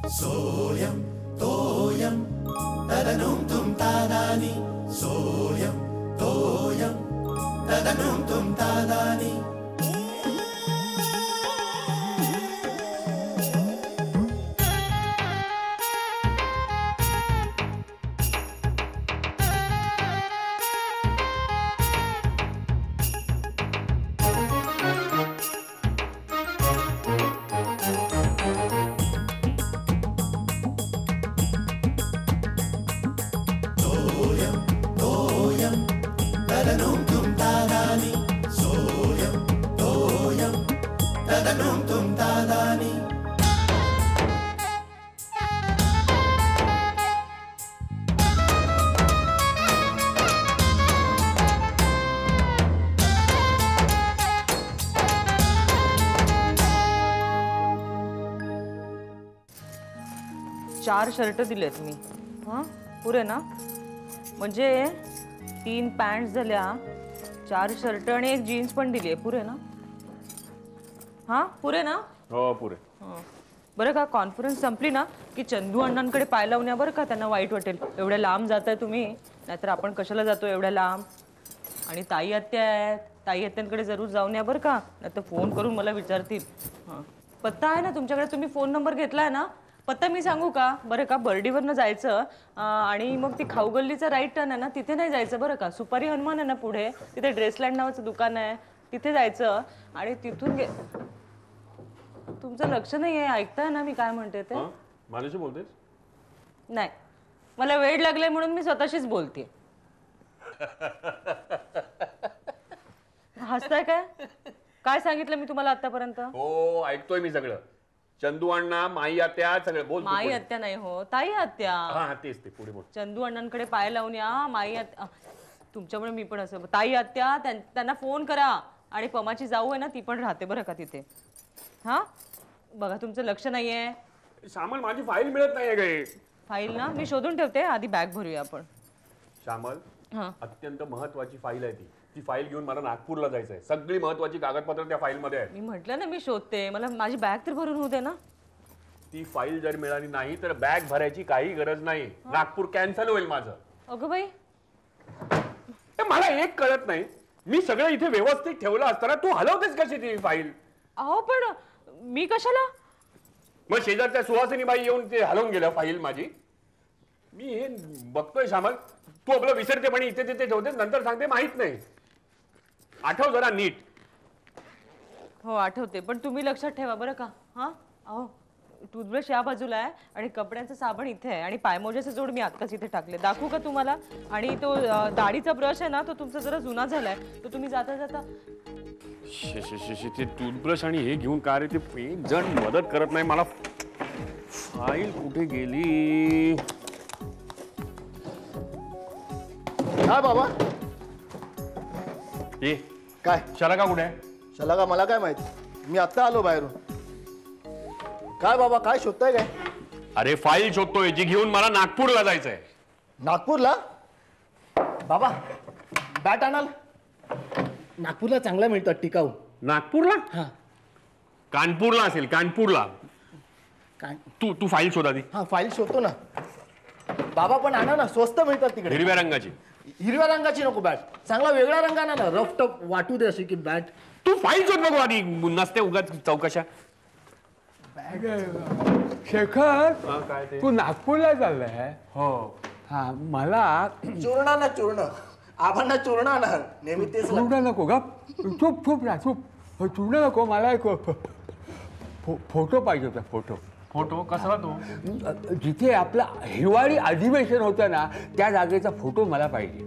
सोयम तोयम तदनुम तुम तादानी सोयम तोयम तदनुम तुम तादानी चार शर्ट दिलेत मी. हां पुरे ना? म्हणजे 3 पॅन्ट झाल्या, 4 शर्ट आणि 1 जीन्स पण दिली आहे. पुरे ना? हां पुरे ना? हो पुरे. बरं का कॉन्फरन्स संपली ना की चंदू अण्णांकडे पाय लावून या बरं का, त्यांना वाईट वाटेल. एवढ्या लांब जाताय तुम्ही, नाहीतर आपण कशाला जातो एवढ्या लांब. आणि ताई आत्या आहेत, ताई आत्यांकडे जरूर जाऊन या बरं का, नाहीतर फोन करून मला विचारतील. हां पत्ता आहे ना तुमच्याकडे? तुम्ही फोन नंबर घेतलाय ना? पत्ता मी सांगू का बरं का? बर्डीवरनं जायचं आणि मग ती खाऊगल्लीचा राईट टर्न आहे ना, तिथे नाही जायचं बरं का. सुपारी हनुमान आहे ना पुढे, तिथे ड्रेसलँड नावाचं दुकान आहे, तिथे जायचं आणि तिथून तुमचं लक्ष नाही आहे. ऐकताय ना मी काय म्हणते ते? माझ्याशी बोलतेस? नाही, मला वेळ लागलाय म्हणून मी स्वतःशीच बोलते. हसताय काय? काय सांगितलं मी तुम्हाला आतापर्यंत? हो ऐकतोय मी सगळं. चंदू अण्णा, माई आत्या सगळं बोल. माई आत्या नाही हो, ताई आत्या. हा तेच ते पुढे बोल. चंदू अण्णांकडे पाय लावून या. माई आत्या तुमच्यामुळे मी पण असं. ताई आत्या त्यांना फोन करा. आणि पमाची जाऊ आहे ना, ती पण राहते बरं का तिथे. हा बघा तुमचं लक्ष नाहीये. श्यामल माझी फाईल मिळत नाहीये गे. फाईल ना मी शोधून ठेवते, आधी बॅग भरूया आपण. श्यामल हा अत्यंत महत्वाची फाईल आहे ती. ती फाईल घेऊन मला नागपूरला जायचंय. सगळी महत्वाची कागदपत्र त्या फाईल मध्ये आहेत. मी म्हटलं ना मी शोधते, मला माझी बॅग तर भरून होऊ दे ना. ती फाईल जर मिळाली नाही तर बॅग भरायची काही गरज नाही. नागपूर कॅन्सल होईल माझं. अगं बाई मला एक कळत नाही, मी सगळं इथे व्यवस्थित ठेवलं असताना तू हलवतेस कशी ती फाईल? अहो पण मी कशाला? मग शेजारच्या सुहासिनीबाई येऊन ते हलवून गेलं फाईल माझी. मी हे बघतोय श्यामल, तू आपलं विसरते पण इथे तिथे ठेवतेस, नंतर सांगते माहित नाही. आठव जरा नीट. हो आठवते, पण तुम्ही लक्षात ठेवा बरं का. हा अहो टूथब्रश या बाजूला आहे आणि कपड्यांचं साबण इथे आहे आणि पायमोज्याचे जोड मी आत्ताच इथे टाकले. दाखवू का तुम्हाला? आणि तो दाढीचा ब्रश आहे ना, तो तुमचा जरा जुना झालाय, तो तुम्ही जाता जाता. ते टूथब्रश आणि हे घेऊन का रे? ते एक जण मदत करत नाही मला. फाईल कुठे गेली? हा बाबा. ए काय शलाका कुठे आहे? शलाका मला काय माहिती, मी आत्ता आलो बाहेरून. काय बाबा काय शोधताय काय? अरे फाईल शोधतोय जी घेऊन मला नागपूरला जायचंय. नागपूरला? बाबा बॅट आणाल? नागपूरला चांगला मिळतात टिकाऊ. नागपूरला? हा कानपूरला असेल, कानपूरला. काय? तू फाईल शोधा ती. हा फाईल शोधतो ना बाबा, पण आणा ना, स्वस्त मिळतात तिकडे. हिरव्या रंगाची. हिरव्या रंगाची नको बॅट, चांगला वेगळा रंग आणा ना, रफ टफ वाटू दे अशी की बॅट. तू फाईल शोध बघू आधी, नसते उगाच चौकशा. शेखर काय ते? तू नागपूरला चाललाय? हो. हा मला चूर्ण ना चूर्ण, आबांना चूर्ण आणणार नेहमी तेच. चूर्ण नको का? चूप चूप ना चूप. चूर्ण नको, मला एक फोटो पाहिजे होता. फोटो कसला तो? जिथे आपलं हिवाळी अधिवेशन होतं ना, त्या जागेचा फोटो मला पाहिजे.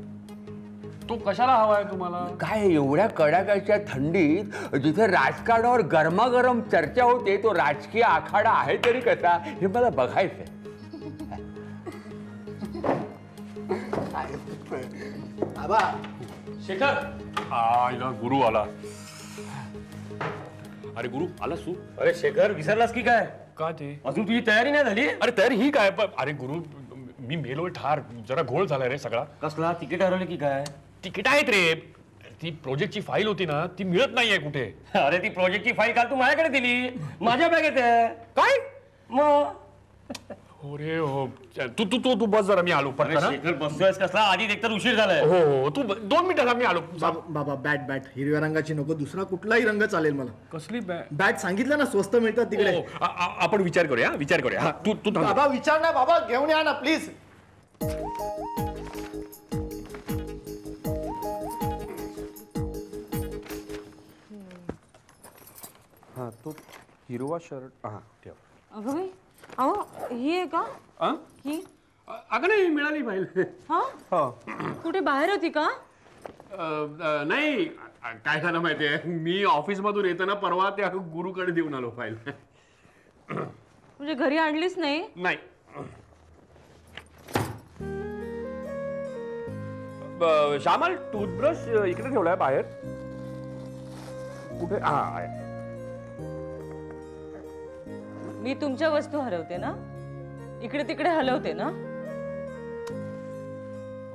तो कशाला हवाय तुम्हाला? काय एवढ्या कडाक्याच्या थंडीत जिथे राजकारणावर गरमागरम चर्चा होते, तो राजकीय आखाडा आहे तरी कसा, हे मला बघायचंय. आबा शेखर. आईला गुरु आला. अरे गुरु आलास तू? अरे शेखर विसरलास की काय? का ते? अजून तुझी तयारी नाही झाली? अरे तयारी ही काय? अरे गुरु मी मेलोय ठार. जरा घोळ झालाय रे सगळा. कसला? तिकीट हरवले की काय? तिकीट आहेत रे. ती प्रोजेक्टची फाईल होती ना, ती मिळत नाहीये कुठे. अरे ती प्रोजेक्टची फाईल काल तू माझ्याकडे दिली, माझ्या बॅगेत आहे. काय? मग अरे हो तू तू तू तू बस जरा मी आलो अरे पटकन हा? शेखर बसतोयस कसला आधी एकतर उशीर झालाय. हो हो तू 2 मिनिटात मी आलो बाबा बॅट हिरव्या रंगाची नको, दुसरा कुठलाही रंग चालेल मला. कसली बॅट सांगितलं ना स्वस्त मिळतात तिकडे. आपण विचार करूया हा तू तू थांब. बाबा विचार ना बाबा, घेऊन या ना प्लीज. हा तो हिरवा शर्ट हा ठेव. अगं बाई, अहो ही आहे का? हा? ही अगं नाही मिळाली फाईल. हा कुठे बाहेर होती का? नाही काय झालं माहितीये, मी ऑफिस मधून येताना परवा त्या गुरुकडे देऊन आलो फाईल. म्हणजे घरी आणलीच नाही? नाही श्यामल टूथब्रश इकडे ठेवलाय बाहेर कुठे. हा आहे. मी तुमच्या वस्तू हरवते ना, इकडे तिकडे हलवते ना.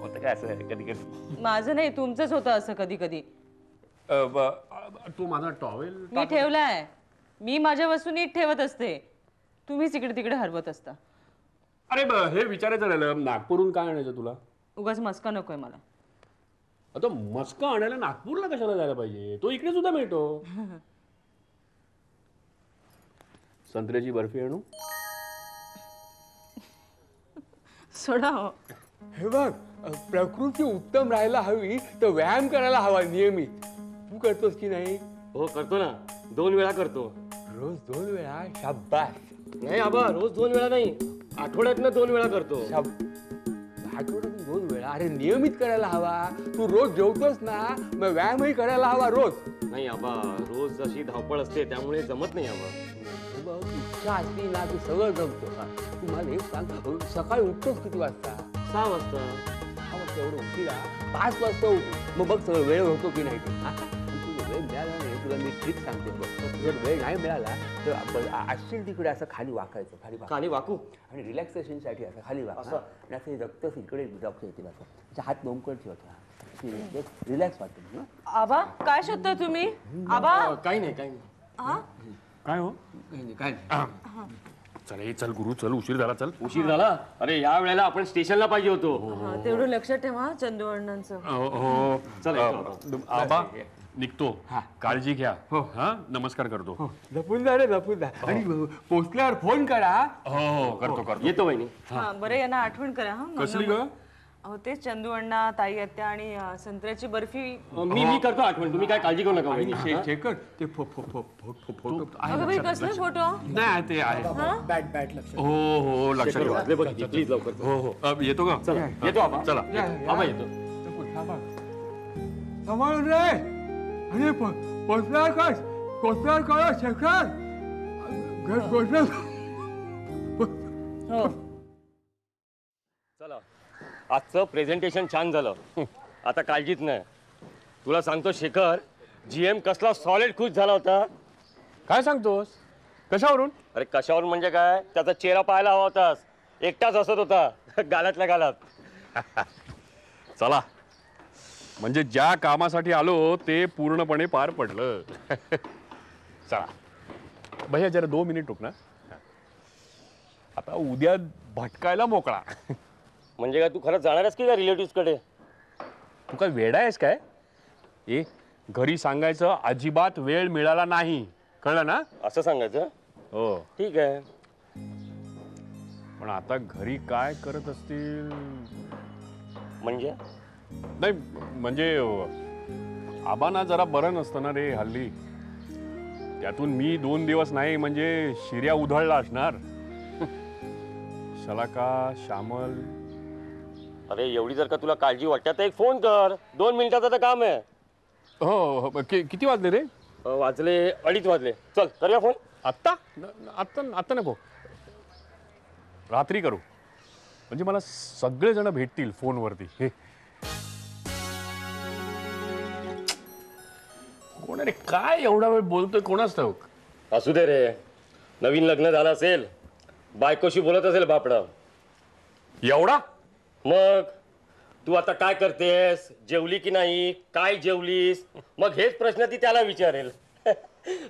होतं काय असं कधी कधी. माझं नाही, तुमचंच होतं असं कधी कधी. तू माझा टॉवेल मी ठेवलाय. मी माझ्या वस्तू नीट ठेवत असते, तुम्हीच इकडे तिकडे हरवत असता. अरे हे विचारायचं राहिलं, नागपूरहून काय आणायचं तुला? उगाच मस्का नकोय मला. आता मस्का आणायला नागपूरला कशाला जायला पाहिजे, तो इकडे सुद्धा मिळतो. संत्र्याची बर्फी आणू? सोडा हो. हे बघ, प्रकृती उत्तम राहायला हवी तर व्यायाम करायला हवा नियमित. तू करतोस की नाही? हो करतो ना, 2 वेळा करतो. रोज 2 वेळा? शाब्बास. नाही आबा, रोज 2 वेळा नाही, आठवड्यातनं 2 वेळा करतो. आठवड्यातून 2 वेळा? अरे नियमित करायला हवा. तू रोज जेवतोस ना, मग व्यायामही करायला हवा रोज. नाही आबा, रोज अशी धावपळ असते त्यामुळे जमत नाही आबा. इच्छा असली ना तू सगळं जमतो. तू मला एक सांग, सकाळी उठतोस किती वाजता? 6 वाजता. 6 वाजता एवढं उठला, 5 वाजता उठतो. मग बघ सगळं वेळ होतो की नाही ते. तुला वेळ मिळाला नाही, तुला मी ट्रिक सांगते बघ. जर वेळ नाही मिळाला तर आपण असशील तिकडे असं खाली वाकायचं. खाली वाकू आणि रिलॅक्सेशनसाठी असं खाली वाका. आणि असं रक्त इकडे रक्त येते असं. त्याच्या हात नोमकड ठेवतो, रिलॅक्स वाटतं. आबा काय शोधताय तुम्ही? आबा काही नाही. हा काय हो? काय चल चल गुरु चल, उशीर झाला. चल उशीर झाला. अरे या वेळेला आपण स्टेशनला पाहिजे होतो. हा, तेवढं लक्षात ठेवा चंदू अण्णांचं. हो चल आबा निघतो, काळजी घ्या. हा नमस्कार करतो. लपून जा रे, लपून जा. आणि पोचल्यावर फोन करा. हो करतो. येतो वहिनी. हा बरं, यांना आठवण करा. हा कसली ग? अहो ते चंदू अण्णा, ताई आत्या आणि संत्र्याची बर्फी. मी करतो आठवण, तुम्ही काय काळजी करू नका वहिनी. शेखर ते फोटो अगं बाई कसले फोटो? नाही ते आहे. बॅट लक्ष. हो लक्षात ठेवा. वाजले बघ किती, प्लीज लवकर. हो येतो का? चला येतो आबा. चला. आबा येतो. सांभाळून रे. आणि पोचल्यावर कळ शेखर. घर पोचलं. हो चला, आजचं प्रेझेंटेशन छान झालं. आता काळजीच नाही. तुला सांगतो शेखर, GM कसला सॉलिड खुश झाला होता. काय सांगतोस? कशावरून? अरे कशावर म्हणजे काय, त्याचा चेहरा पाहायला हवा होतास. एकटाच हसत होता गालातल्या गालात. चला, म्हणजे ज्या कामासाठी आलो ते पूर्णपणे पार पडलं. चला भैया जरा 2 मिनिट रुक ना. आता उद्या भटकायला मोकळा. म्हणजे काय तू खरंच जाणार आहेस की काय रिलेटिव्ह कडे? तू काय वेडा आहेस काय? घरी सांगायचं अजिबात वेळ मिळाला नाही, कळलं ना? असं सांगायचं? हो. ठीक आहे. पण आता घरी काय करत असतील? म्हणजे नाही म्हणजे आबांना जरा बरं नसतं ना रे हल्ली. त्यातून मी 2 दिवस नाही म्हणजे शिर्या उधळला असणार. शलाका, श्यामल. अरे एवढी जर का तुला काळजी वाटते तर एक फोन कर. 2 मिनिटाचं तर काम आहे. हो किती वाजले रे? वाजले 2:30 वाजले. चल करूया फोन. आत्ता आत्ता नको, रात्री करू. म्हणजे मला सगळेजण भेटतील फोनवरती. हे कोण रे? काय एवढा वेळ बोलतोय कोणाच ठाऊक? असू दे रे, नवीन लग्न झालं असेल, बायकोशी बोलत असेल बापडा. एवढा? मग तू आता काय करतेस, जेवली की नाही, काय जेवलीस, मग हेच प्रश्न ती त्याला विचारेल.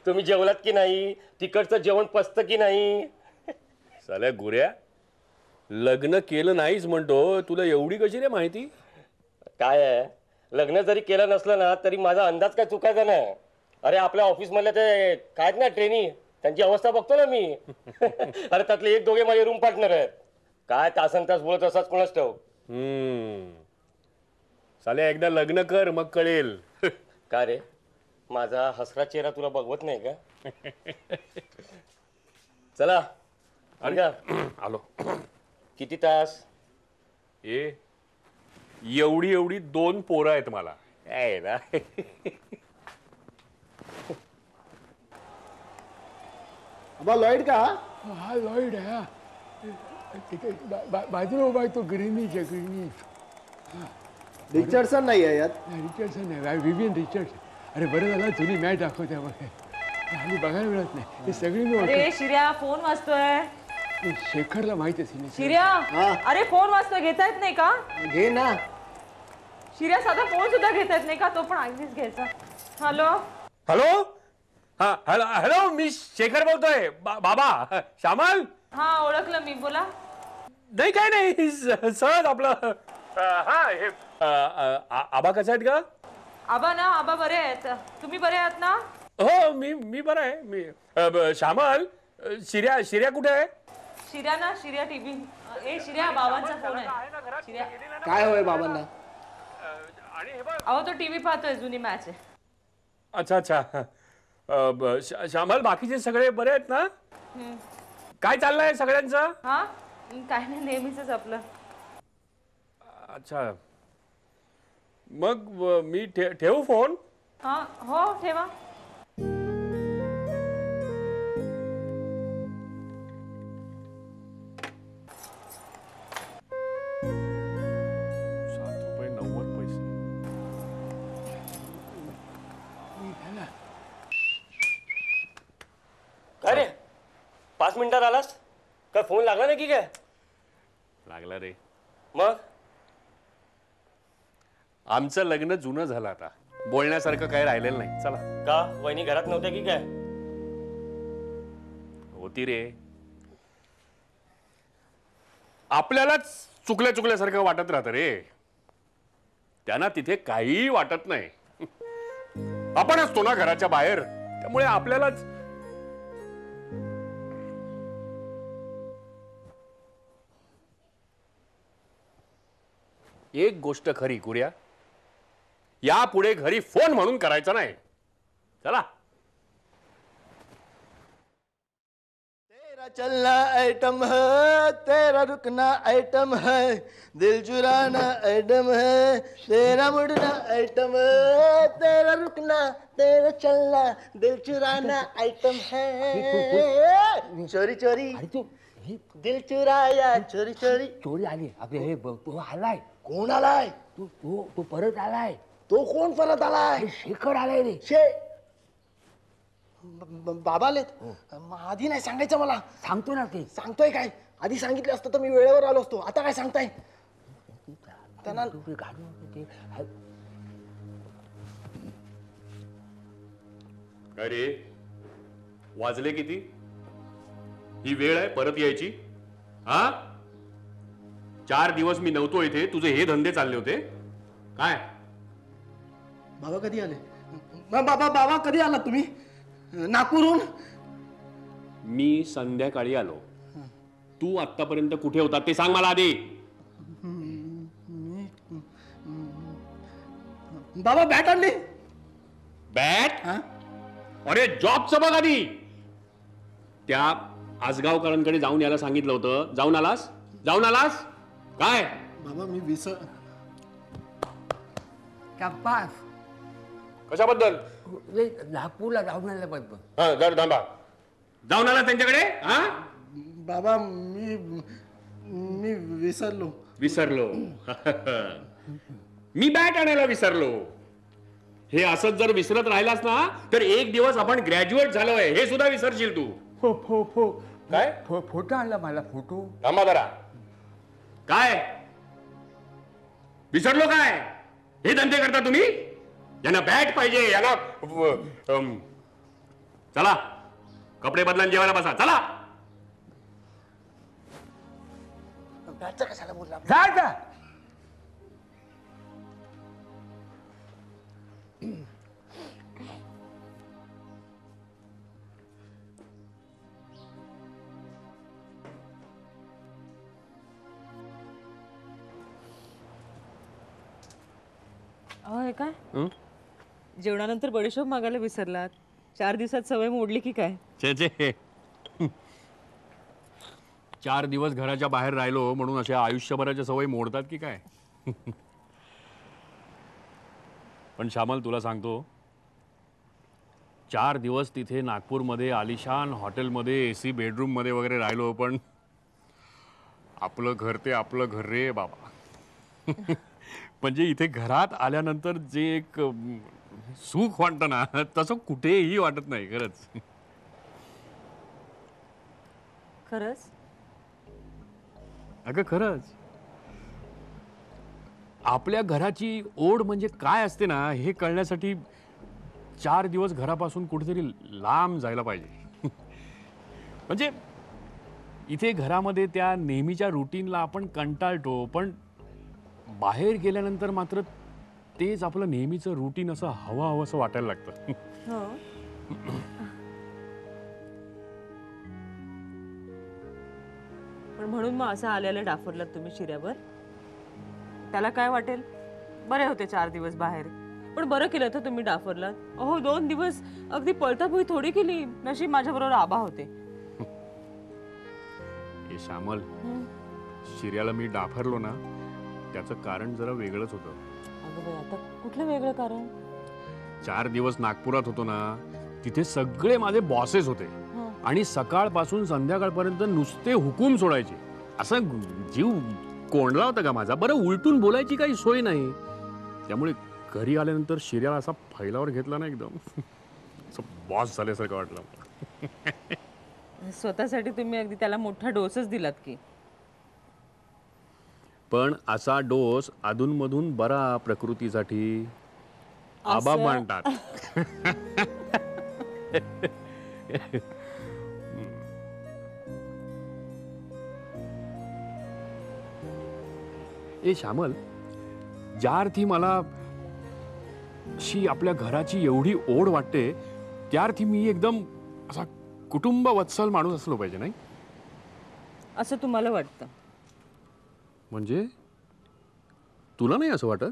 तुम्ही जेवलात की नाही, तिकडचं जेवण पचतं की नाही. साल्या गुऱ्या, लग्न केलं नाहीच म्हणतो, तुला एवढी कशी रे माहिती? काय आहे, लग्न जरी केलं नसलं ना तरी माझा अंदाज काय चुकायचा नाही. अरे आपल्या ऑफिस मधले ते काय ना ट्रेनी, त्यांची अवस्था बघतो ना मी. अरे त्यातले एक दोघे माझे रूम पार्टनर आहेत. काय तासन तास बोलत असाच कोणाच ठेव. साल्या एकदा लग्न कर मग कळेल. का रे, माझा हसरा चेहरा तुला बघवत नाही का? चला अरे आलो. किती तास? एवढी एवढी 2 पोरं आहेत मला. काय ना अबा लॉईड का? हा लॉईड आहे. बाजूला उभा आहे तो ग्रीनिश आहे, ग्रीनिश. रिचर्डसन नाही आहे यात. रिचर्डसन आहे, विवियन रिचर्डसन. अरे बरं झालं जुनी मॅच दाखवते बघ. हल्ली बघायला मिळत नाही. हे सगळी मी अरे शिर्या फोन वाजतोय. शेखरला माहित असेल. शिर्या अरे फोन वाजतोय, घेता येत नाही का? घे ना. शिर्या साधा फोन सुद्धा घेता येत नाही का? तो पण अगदीच घ्यायचा. Hello hello. हा हॅलो हॅलो, मी शेखर बोलतोय. बाबा श्यामल. हा ओळखलं मी, बोला. नाही काय नाही, सहज आपलं. हा हे आबा कसे आहेत का? आबा ना, आबा बरे आहेत. तुम्ही बरे आहात ना? हो मी बरं आहे. मी श्यामल, शिर्या कुठे आहे? शिर्या ना, शिर्या टीव्ही. ए शिर्या, बाबांचा फोन आहे. शिर्या काय होय बाबांना? अहो तो टीव्ही पाहतोय, जुनी मॅच आहे. अच्छा अच्छा. श्यामल, बाकीचे सगळे बरे आहेत ना? काय चाललंय सगळ्यांचं? हा काय नाही, नेहमीच आपलं. अच्छा, मग मी ठेवू फोन? हा हो ठेवा. काय रे, 5 मिनिटात आलास? काय फोन लागला नाही की काय? लागला रे. मग आमचं लग्न जुनं झालं, आता बोलण्यासारखं काही राहिलेलं नाही. चला. का वहिनी घरात नव्हत्या की काय? होती रे. आपल्यालाच चुकल्यासारखं वाटत राहतं रे. त्यांना तिथे काहीही वाटत नाही. आपण असतो ना घराच्या बाहेर, त्यामुळे आपल्यालाच. एक गोष्ट खरी कुर्या, यापुढे घरी फोन म्हणून करायचा नाही. चला. तेरा चलना आइटम है, तेरा रुकना आइटम है, दिल चुराना आइटम है, तेरा मुड़ना आइटम है, तेरा रुकना, तेरा चलना, दिल चुराना आइटम है. चोरी चोरी दिल चुराया, चोरी चोरी. चोरी आली. अबे हे बघ, तो आलाय. कोण आलाय? तो परत आलाय. तो कोण परत आलाय? शेखर आलाय रे. बाबा आलेत. आधी नाही सांगायचं मला. सांगतो ना ते. सांगतोय काय? आधी सांगितलं असतं तर मी वेळेवर आलो असतो. आता काय सांगताय? त्यांना अरे वाजले किती? ही वेळ आहे परत यायची? हा, 4 दिवस मी नव्हतो इथे, तुझे हे धंदे चालले होते काय? बाबा कधी आले? बाबा कधी आलात तुम्ही? नागपूरहून? मी संध्याकाळी आलो. तू आतापर्यंत कुठे होता ते सांग मला आधी. बाबा बॅट आणली. बॅट? अरे जॉबचं बघ आधी. त्या आसगावकरांकडे जाऊन यायला सांगितलं होतं. जाऊन आलास? काय? बाबा मी कशाबद्दल? नागपूरला जाऊन आल्या पाहिजे. हा जर थांबा. जाऊन आला त्यांच्याकडे? हा बाबा मी विसरलो. मी बॅट आणायला विसरलो. हे असंच जर विसरत राहिलास ना तर एक दिवस आपण ग्रॅज्युएट झालोय हे सुद्धा विसरशील तू. काय? फोटो आणला मला. फोटो. थांबा जरा. काय विसरलो? काय हे धंदे करता तुम्ही? यांना बॅट पाहिजे, यांना चला कपडे बदला, जेवायला बसा. चला. घरचं कशाला बोलला जा जा. अहो हे काय जेवणानंतर बडीशोप मागायला विसरलात. 4 दिवसात सवय मोडली की काय? छे छे 4 दिवस घराच्या बाहेर राहिलो म्हणून अशा आयुष्यभराच्या सवयी मोडतात की काय? पण श्यामल तुला सांगतो 4 दिवस तिथे नागपूरमध्ये आलिशान हॉटेलमध्ये AC बेडरूममध्ये वगैरे राहिलो, पण आपलं घर ते आपलं घर रे बाबा. म्हणजे इथे घरात आल्यानंतर जे एक सुख वाटतं ना तसं कुठेही वाटत नाही खरंच. खरंच? अगं खरंच आपल्या घराची ओढ म्हणजे काय असते ना हे कळण्यासाठी 4 दिवस घरापासून कुठेतरी लांब जायला पाहिजे. म्हणजे इथे घरामध्ये त्या नेहमीच्या रुटीनला आपण कंटाळतो, पण बाहेर गेल्यानंतर मात्र तेच आपलं नेहमीचं रुटीन असं हवं असं वाटायला लागतं. हो. पण म्हणून मग असं आल्याला डाफरलात तुम्ही शिऱ्यावर? त्याला काय वाटेल? बरे होते 4 दिवस बाहेर, पण बरं केलं तर तुम्ही डाफरलात. अहो 2 दिवस अगदी पळताभुई थोडी केली. नशीब माझ्याबरोबर आबा होते. हे श्यामल शिर्याला मी डाफरलो ना त्याचं कारण जरा वेगळंच होतं. अगं बाई आता कुठलं वेगळं कारण? 4 दिवस नागपुरात होतो ना तिथे सगळे माझे बॉसेस होते आणि सकाळपासून संध्याकाळपर्यंत नुसते हुकूम सोडायचे. असं जीव कोंडला होता का माझा? बरं उलटून बोलायची काही सोय नाही. त्यामुळे घरी आल्यानंतर शिर्याला असा फैलावर घेतला ना एकदम असं बॉस झाल्यासारखं वाटलं. स्वतःसाठी तुम्ही अगदी त्याला मोठा डोसच दिलात की. पण असा डोस अधूनमधून बरा प्रकृतीसाठी आबा म्हणतात. ए श्यामल, ज्या अर्थी मला शी आपल्या घराची एवढी ओढ वाटते त्या अर्थी मी एकदम असा कुटुंब वत्सल माणूस असलो पाहिजे नाही? असं तुम्हाला वाटतं? म्हणजे तुला नाही असं वाटत?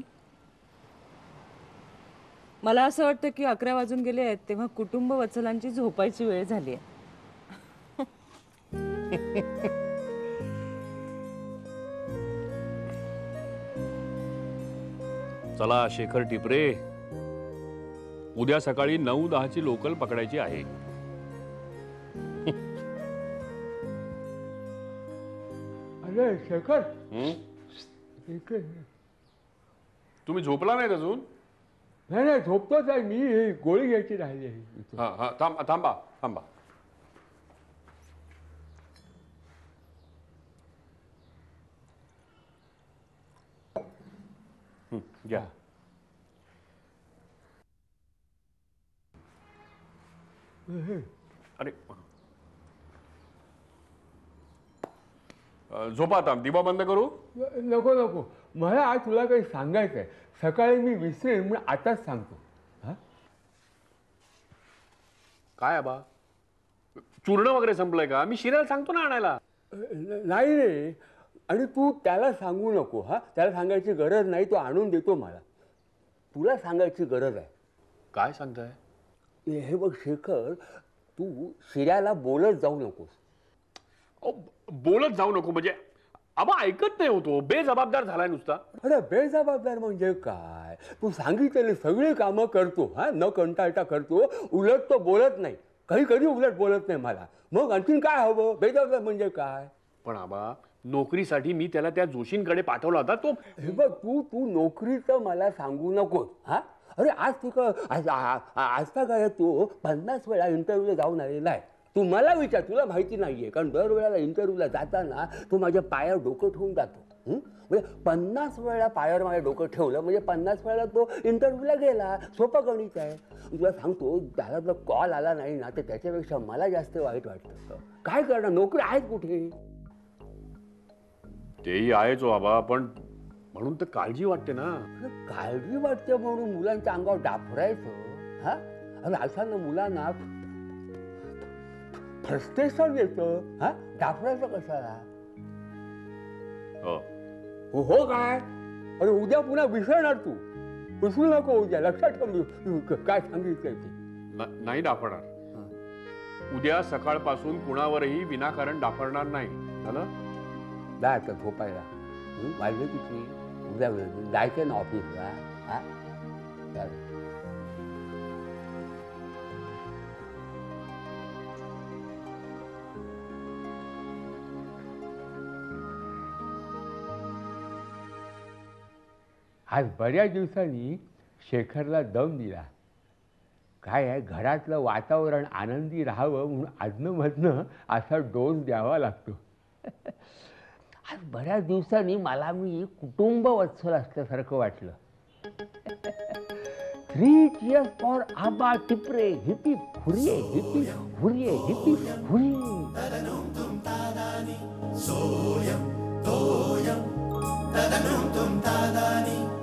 मला असं वाटतं की 11 वाजून गेले आहेत तेव्हा कुटुंब वत्सलांची झोपायची वेळ झाली आहे. चला शेखर टिपरे, उद्या सकाळी 9-10 ची लोकल पकडायची आहे. अरे शेखर, तुम्ही झोपला नाहीत अजून? नाही नाही झोपतोच आहे मी. ही गोळी घ्यायची राहिली आहे. हा हा थांबा थांबा. घ्या. अरे झोपा आता. दिवा बंद करू? नको नको, मला आज तुला काही सांगायचं आहे. सकाळी मी विसरेन म्हणून आताच सांगतो. हा काय आबा, चूर्ण वगैरे संपलंय का? मी शिऱ्याला सांगतो ना आणायला. नाही रे, आणि तू त्याला सांगू नको. हा त्याला सांगायची गरज नाही, तो आणून देतो मला. तुला सांगायची गरज आहे. काय सांगताय? हे बघ शेखर, तू शिऱ्याला बोलत जाऊ नकोस. बोलत जाऊ नको म्हणजे आबा ऐकत नाही होतो. बेजबाबदार झालाय नुसता. अरे बेजबाबदार म्हणजे काय? तू सांगितलेली सगळी कामं करतो, हा न कंटाळता करतो. उलट तो बोलत नाही, कधी कधी उलट बोलत नाही मला. मग आणखीन काय हवं? बेजबाबदार म्हणजे काय? पण आबा नोकरीसाठी मी त्याला त्या जोशींकडे पाठवला होता. तो हे बघ, तू नोकरीचं मला सांगू नकोस. हा अरे आज तुका आजचा काय तो 50 वेळा इंटरव्ह्यूला जाऊन आलेला आहे. तू मला विचार, तुला माहिती नाहीये. कारण दरवेळेला इंटरव्ह्यूला जाताना तो माझ्या पायावर डोकं ठेवून जातो. म्हणजे 50 वेळा पायावर माझ्या डोकं ठेवलं म्हणजे 50 वेळा तो इंटरव्ह्यूला गेला. सोपं गणित आहे. तुला सांगतो, त्याला जर कॉल आला नाही ना तर त्याच्यापेक्षा मला जास्त वाईट वाटतं. काय करणार, नोकरी आहेत कुठे? तेही आहेच हो बाबा, पण म्हणून तर काळजी वाटते ना. काळजी वाटते म्हणून मुलांच्या अंगावर डाफरायचं हा? अरे अशानं मुलांना फ्रस्ट्रेशन येतं हा? डाफरायचं कशाला? हो. हो काय? अरे उद्या पुन्हा विसरणार तू. विसरू नको उद्या, लक्षात ठेव मी काय सांगितलंय ते. नाही डाफणार. उद्या सकाळपासून कुणावरही विनाकारण डाफरणार नाही, झालं? जा आता झोपायला. वाजले किती? उद्या जायचं ना ऑफिसला हा? चालेल. आज बऱ्याच दिवसांनी शेखरला दम दिला. काय आहे, घरातलं वातावरण आनंदी राहावं म्हणून आधनं असा डोस द्यावा लागतो. आज बऱ्याच दिवसांनी मला मी कुटुंब वत्सल असल्यासारखं वाटलं. 3 cheers for आबा टिपरे, हिपी हुरिये हिपी हुरिये हिपी हुरिये. Soyam, toyam, tadanum tum tadani.